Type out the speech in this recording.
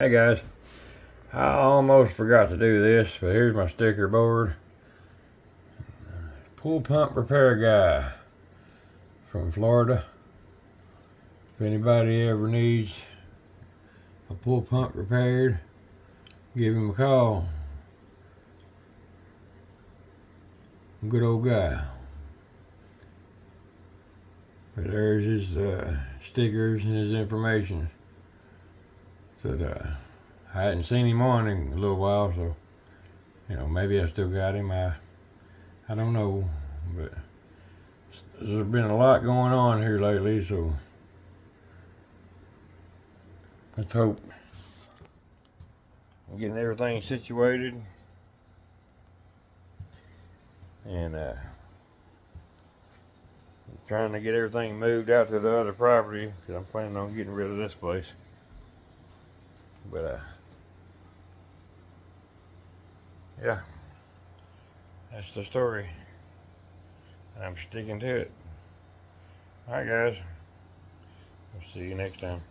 Hey guys, I almost forgot to do this, but here's my sticker board. Pool pump repair guy from Florida. If anybody ever needs a pool pump repaired, give him a call. Good old guy. But there's his stickers and his information. So I hadn't seen him on in a little while, so maybe I still got him. I don't know, but there's been a lot going on here lately, so let's hope I'm getting everything situated and trying to get everything moved out to the other property because I'm planning on getting rid of this place. But yeah, that's the story. I'm sticking to it. Alright guys, I'll see you next time.